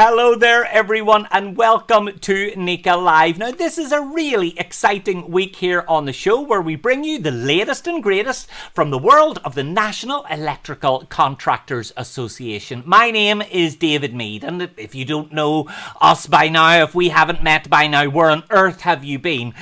Hello there everyone and welcome to NECA Live. Now this is a really exciting week here on the show where we bring you the latest and greatest from the world of the National Electrical Contractors Association. My name is David Meade, and if you don't know us by now, if we haven't met by now, where on earth have you been?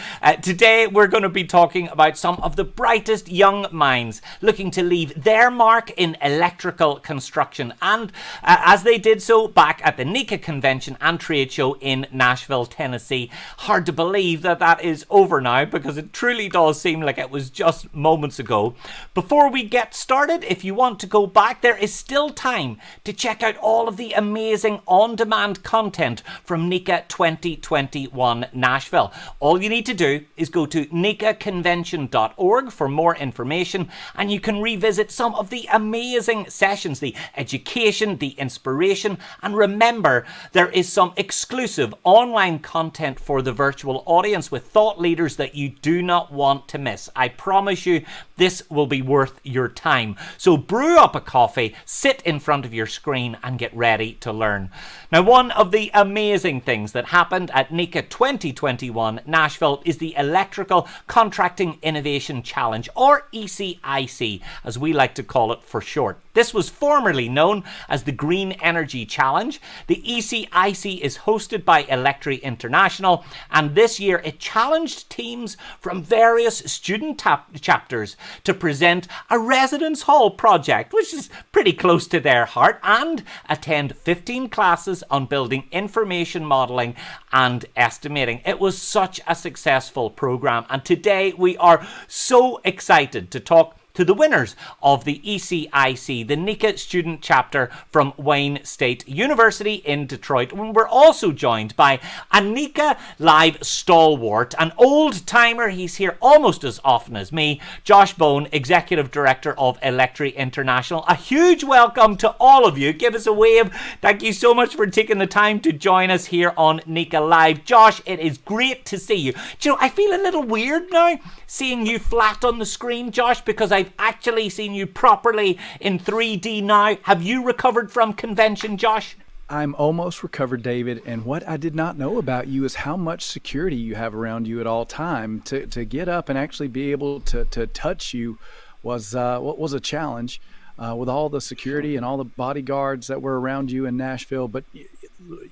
Today we're going to be talking about some of the brightest young minds looking to leave their mark in electrical construction, and as they did so back at the NECA Convention and Trade Show in Nashville, Tennessee. Hard to believe that that is over now, because it truly does seem like it was just moments ago. Before we get started, if you want to go back, there is still time to check out all of the amazing on-demand content from NECA 2021 Nashville. All you need to do is go to necaconvention.org for more information, and you can revisit some of the amazing sessions, the education, the inspiration, and remember, there is some exclusive online content for the virtual audience with thought leaders that you do not want to miss. I promise you, this will be worth your time. So brew up a coffee, sit in front of your screen, and get ready to learn. Now, one of the amazing things that happened at NECA 2021 Nashville is the Electrical Contracting Innovation Challenge, or ECIC, as we like to call it for short. This was formerly known as the Green Energy Challenge. The ECIC is hosted by ELECTRI International, and this year it challenged teams from various student chapters to present a residence hall project, which is pretty close to their heart, and attend 15 classes on building information modelling and estimating. It was such a successful program, and today we are so excited to talk to the winners of the ECIC, the NECA Student Chapter from Wayne State University in Detroit. We're also joined by a NECA Live stalwart, an old-timer. He's here almost as often as me, Josh Bone, Executive Director of ELECTRI International. A huge welcome to all of you. Give us a wave. Thank you so much for taking the time to join us here on NECA Live. Josh, it is great to see you. Do you know, I feel a little weird now seeing you flat on the screen, Josh, because I've actually seen you properly in 3D now. Have you recovered from convention, Josh? I'm almost recovered, David, and what I did not know about you is how much security you have around you at all time. To get up and actually be able to touch you was what was a challenge with all the security and all the bodyguards that were around you in Nashville, but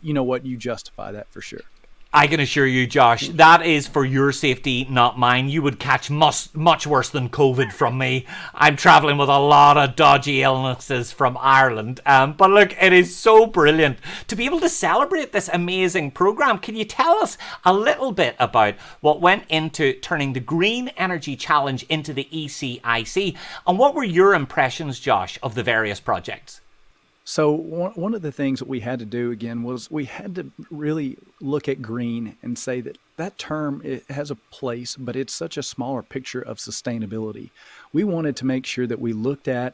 you know what, you justify that for sure. I can assure you, Josh, that is for your safety, not mine. You would catch much worse than COVID from me. I'm traveling with a lot of dodgy illnesses from Ireland. But look, it is so brilliant to be able to celebrate this amazing program. Can you tell us a little bit about what went into turning the Green Energy Challenge into the ECIC? And what were your impressions, Josh, of the various projects? So one of the things that we had to do again was we had to really look at green and say that term, it has a place, but it's such a smaller picture of sustainability. We wanted to make sure that we looked at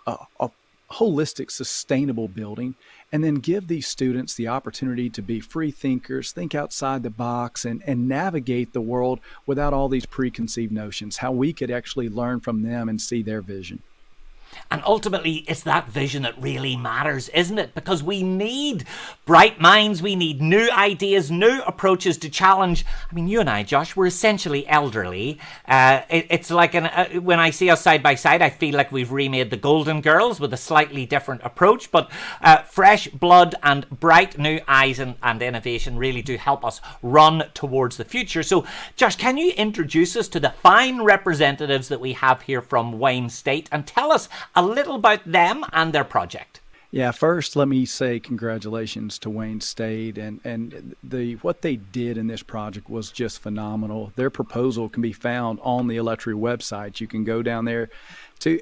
a holistic, sustainable building, and then give these students the opportunity to be free thinkers, think outside the box, and navigate the world without all these preconceived notions, how we could actually learn from them and see their vision. And ultimately, it's that vision that really matters, isn't it? Because we need bright minds, we need new ideas, new approaches to challenge. I mean, you and I, Josh, we're essentially elderly. It's like when I see us side by side, I feel like we've remade the Golden Girls with a slightly different approach. But fresh blood and bright new eyes and innovation really do help us run towards the future. So, Josh, can you introduce us to the fine representatives that we have here from Wayne State and tell us a little about them and their project? Yeah, first let me say congratulations to Wayne State, and what they did in this project was just phenomenal. Their proposal can be found on the ELECTRI website. You can go down there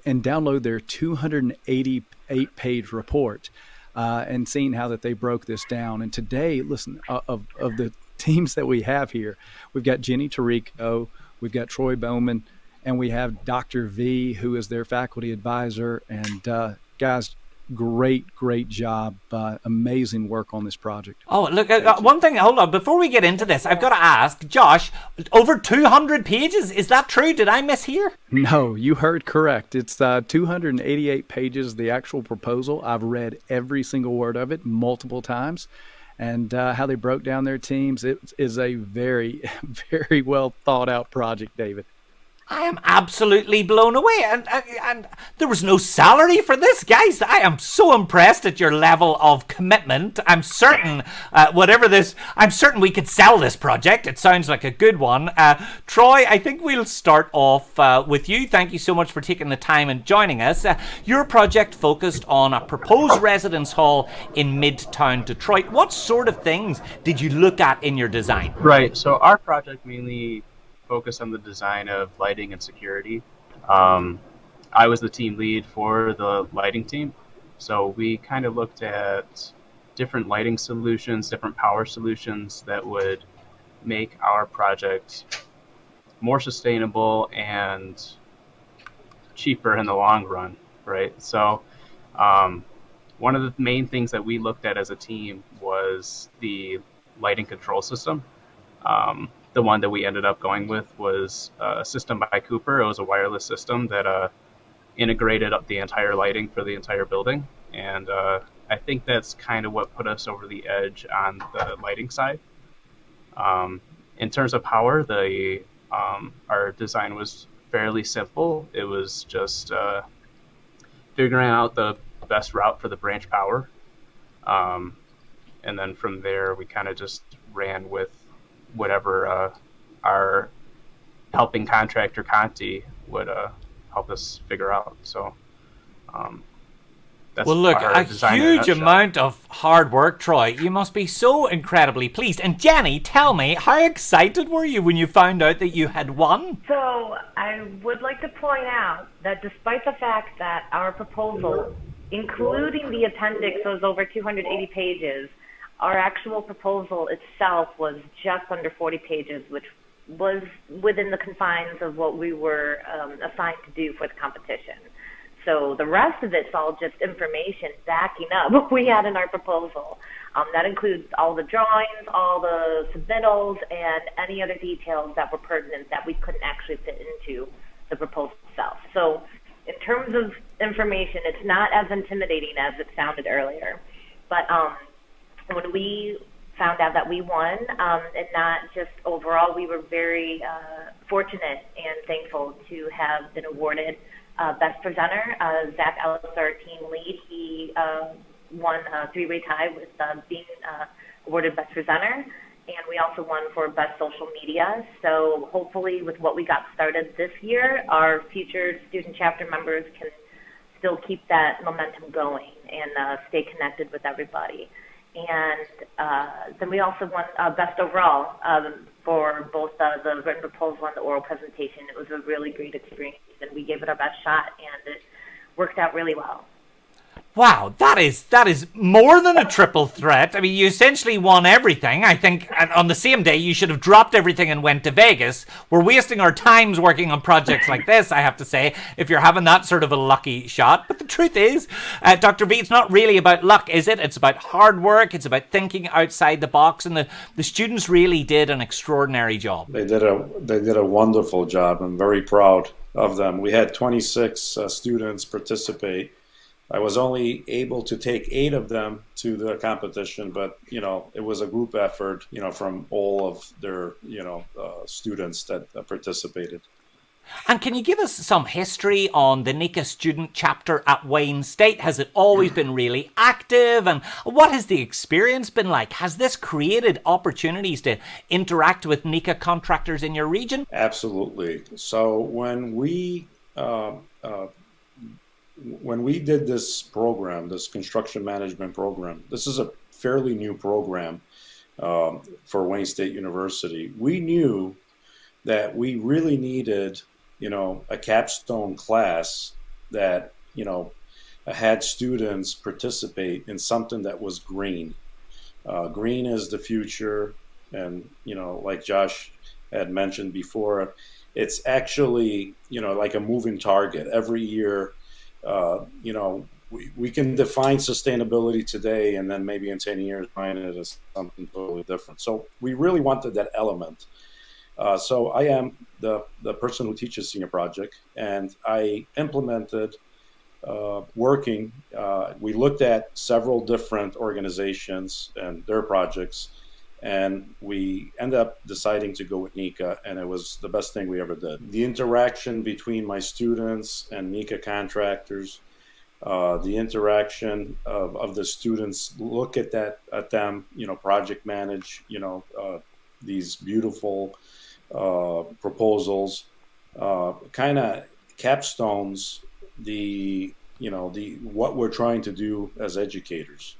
and download their 288-page report and seeing how that they broke this down. And today, listen, of the teams that we have here, we've got Jenny Tarico, we've got Troy Bowman, and we have Dr. V, who is their faculty advisor. And guys, great job. Amazing work on this project. Oh, look, one thing, hold on. Before we get into this, I've got to ask, Josh, over 200 pages. Is that true? Did I mishear? No, you heard correct. It's 288 pages, the actual proposal. I've read every single word of it multiple times. And how they broke down their teams, it is a very, very well thought out project, David. I am absolutely blown away, and there was no salary for this, guys. I am so impressed at your level of commitment. I'm certain, I'm certain we could sell this project. It sounds like a good one. Troy, I think we'll start off with you. Thank you so much for taking the time and joining us. Your project focused on a proposed residence hall in Midtown Detroit. What sort of things did you look at in your design? Right. So our project mainly focus on the design of lighting and security. I was the team lead for the lighting team. So we kind of looked at different lighting solutions, different power solutions that would make our project more sustainable and cheaper in the long run, right? So one of the main things that we looked at as a team was the lighting control system. The one that we ended up going with was a system by Cooper. It was a wireless system that integrated up the entire lighting for the entire building. And I think that's kind of what put us over the edge on the lighting side. In terms of power, our design was fairly simple. It was just figuring out the best route for the branch power. And then from there, we kind of just ran with whatever our helping contractor Conti would help us figure out. So that's well, look, a huge amount of hard work, Troy. You must be so incredibly pleased. And Jenny, tell me, how excited were you when you found out that you had won? So I would like to point out that despite the fact that our proposal, including the appendix, was over 280 pages, our actual proposal itself was just under 40 pages, which was within the confines of what we were assigned to do for the competition. So the rest of it's all just information backing up what we had in our proposal. That includes all the drawings, all the submittals, and any other details that were pertinent that we couldn't actually fit into the proposal itself. So in terms of information, it's not as intimidating as it sounded earlier. But when we found out that we won, and not just overall, we were very fortunate and thankful to have been awarded Best Presenter. Zach Ellis, our team lead, he won a three-way tie with being awarded Best Presenter, and we also won for Best Social Media. So hopefully with what we got started this year, our future student chapter members can still keep that momentum going and stay connected with everybody. And then we also won Best Overall for both the written proposal and the oral presentation. It was a really great experience, and we gave it our best shot, and it worked out really well. Wow, that is more than a triple threat. I mean, you essentially won everything. I think on the same day you should have dropped everything and went to Vegas. We're wasting our times working on projects like this, I have to say, if you're having that sort of a lucky shot. But the truth is, Dr. V, it's not really about luck, is it? It's about hard work. It's about thinking outside the box. And the students really did an extraordinary job. They did a wonderful job. I'm very proud of them. We had 26 students participate. I was only able to take 8 of them to the competition, but, it was a group effort, from all of their, students that participated. And can you give us some history on the NECA Student Chapter at Wayne State? Has it always been really active? And what has the experience been like? Has this created opportunities to interact with NECA contractors in your region? Absolutely. So when we did this program, this construction management program, this is a fairly new program for Wayne State University. We knew that we really needed, a capstone class that, had students participate in something that was green. Green is the future, and, like Josh had mentioned before, it's actually, like a moving target. Every year, we can define sustainability today, and then maybe in 10 years find it as something totally different. So we really wanted that element. So I am the person who teaches senior project, and I implemented working. We looked at several different organizations and their projects, and we ended up deciding to go with NECA, and it was the best thing we ever did. The interaction between my students and NECA contractors, the interaction of the students, look at them, project manage, these beautiful proposals, kind of capstones what we're trying to do as educators.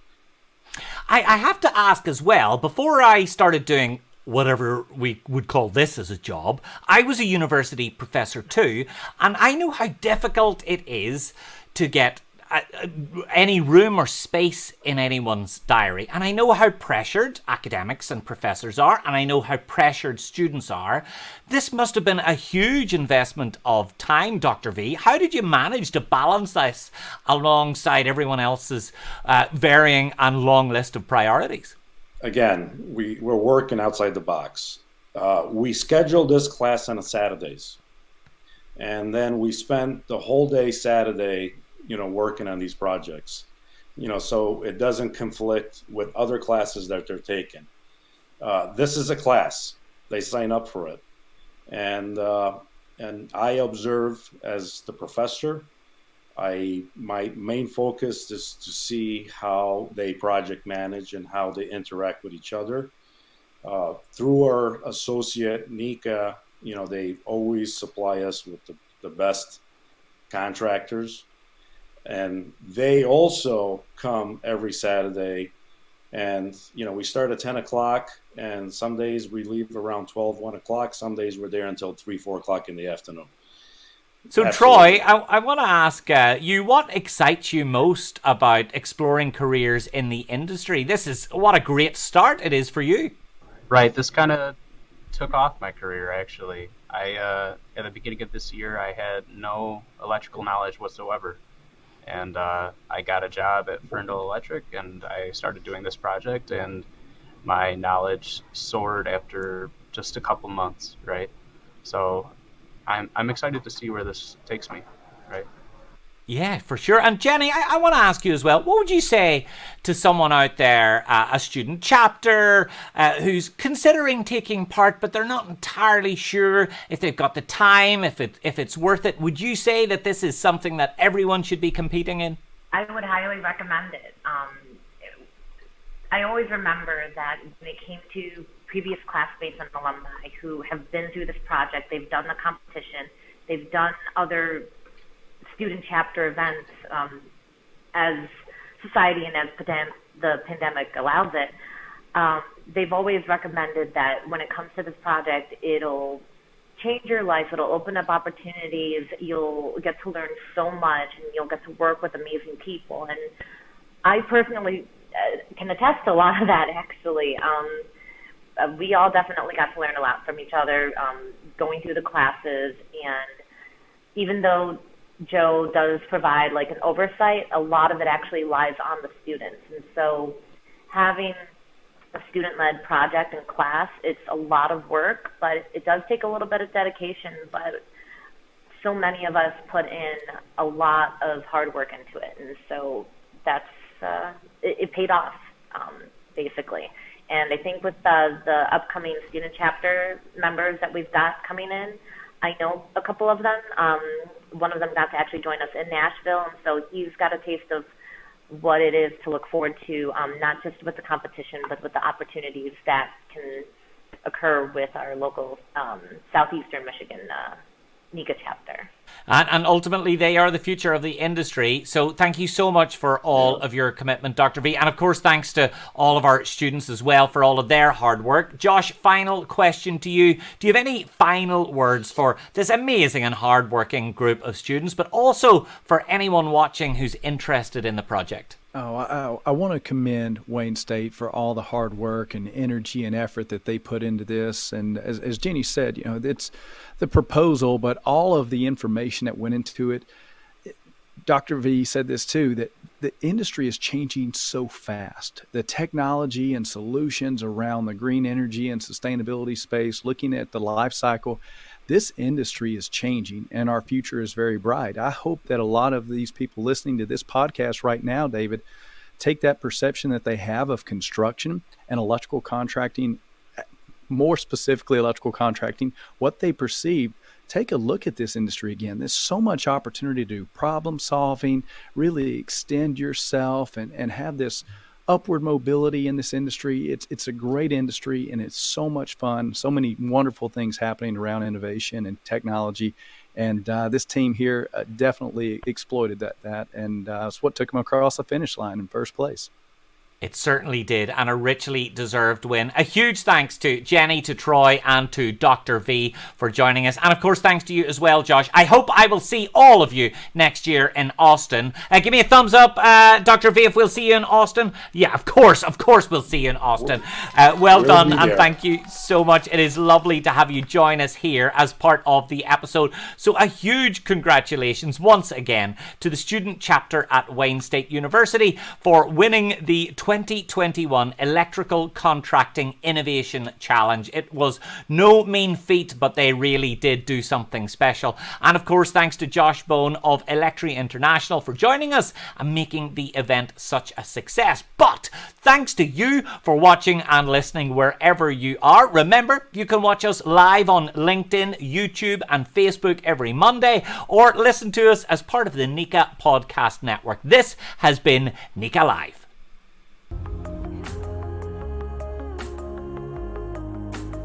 I have to ask as well, before I started doing whatever we would call this as a job, I was a university professor too, and I know how difficult it is to get any room or space in anyone's diary. And I know how pressured academics and professors are, and I know how pressured students are. This must have been a huge investment of time, Dr. V. How did you manage to balance this alongside everyone else's varying and long list of priorities? Again, we're working outside the box. We scheduled this class on Saturdays, and then we spent the whole day Saturday working on these projects, so it doesn't conflict with other classes that they're taking. This is a class. They sign up for it. And I observe as the professor. My main focus is to see how they project manage and how they interact with each other. Through our associate, NECA, they always supply us with the best contractors. And they also come every Saturday, and we start at 10 o'clock, and some days we leave around 12, 1 o'clock. Some days we're there until 3, 4 o'clock in the afternoon. So Absolutely. Troy, I want to ask you, what excites you most about exploring careers in the industry? What a great start it is for you. Right, this kind of took off my career, actually. At the beginning of this year, I had no electrical knowledge whatsoever. And I got a job at Ferndale Electric, and I started doing this project, and my knowledge soared after just a couple months, right? So I'm excited to see where this takes me, right? Yeah, for sure. And Jenny, I want to ask you as well, what would you say to someone out there, a student chapter, who's considering taking part, but they're not entirely sure if they've got the time, if it's worth it? Would you say that this is something that everyone should be competing in? I would highly recommend it. I always remember that when it came to previous classmates and alumni who have been through this project, they've done the competition, they've done other student chapter events as society and as the pandemic allows it. They've always recommended that when it comes to this project, it'll change your life. It'll open up opportunities. You'll get to learn so much, and you'll get to work with amazing people. And I personally can attest to a lot of that, actually. We all definitely got to learn a lot from each other going through the classes. And even though Joe does provide like an oversight, a lot of it actually lies on the students. And so having a student-led project in class, it's a lot of work, but it does take a little bit of dedication. But so many of us put in a lot of hard work into it. And so that's, it paid off, basically. And I think with the upcoming student chapter members that we've got coming in, I know a couple of them. One of them got to actually join us in Nashville, and so he's got a taste of what it is to look forward to, not just with the competition, but with the opportunities that can occur with our local Southeastern Michigan NECA chapter. And ultimately, they are the future of the industry. So thank you so much for all of your commitment, Dr. V. And of course, thanks to all of our students as well for all of their hard work. Josh, final question to you. Do you have any final words for this amazing and hardworking group of students, but also for anyone watching who's interested in the project? I want to commend Wayne State for all the hard work and energy and effort that they put into this. And as Jenny said, it's the proposal, but all of the information that went into it. Dr. V said this too, that the industry is changing so fast. The technology and solutions around the green energy and sustainability space, looking at the life cycle, this industry is changing and our future is very bright. I hope that a lot of these people listening to this podcast right now, David, take that perception that they have of construction and electrical contracting, more specifically electrical contracting, what they perceive. Take a look at this industry again. There's so much opportunity to do problem solving, really extend yourself and have this upward mobility in this industry. It's a great industry and it's so much fun. So many wonderful things happening around innovation and technology. And this team here definitely exploited that. And it's what took them across the finish line in first place. It certainly did, and a richly deserved win. A huge thanks to Jenny, to Troy, and to Dr. V for joining us. And of course, thanks to you as well, Josh. I hope I will see all of you next year in Austin. Give me a thumbs up, Dr. V, if we'll see you in Austin. Yeah, of course we'll see you in Austin. Well done, and thank you so much. It is lovely to have you join us here as part of the episode. So a huge congratulations once again to the student chapter at Wayne State University for winning the 2021 Electrical Contracting Innovation Challenge. It was no mean feat, but they really did do something special. And of course, thanks to Josh Bone of ELECTRI International for joining us and making the event such a success. But thanks to you for watching and listening wherever you are. Remember, you can watch us live on LinkedIn, YouTube, and Facebook every Monday, or listen to us as part of the NECA Podcast Network. This has been NECA Live.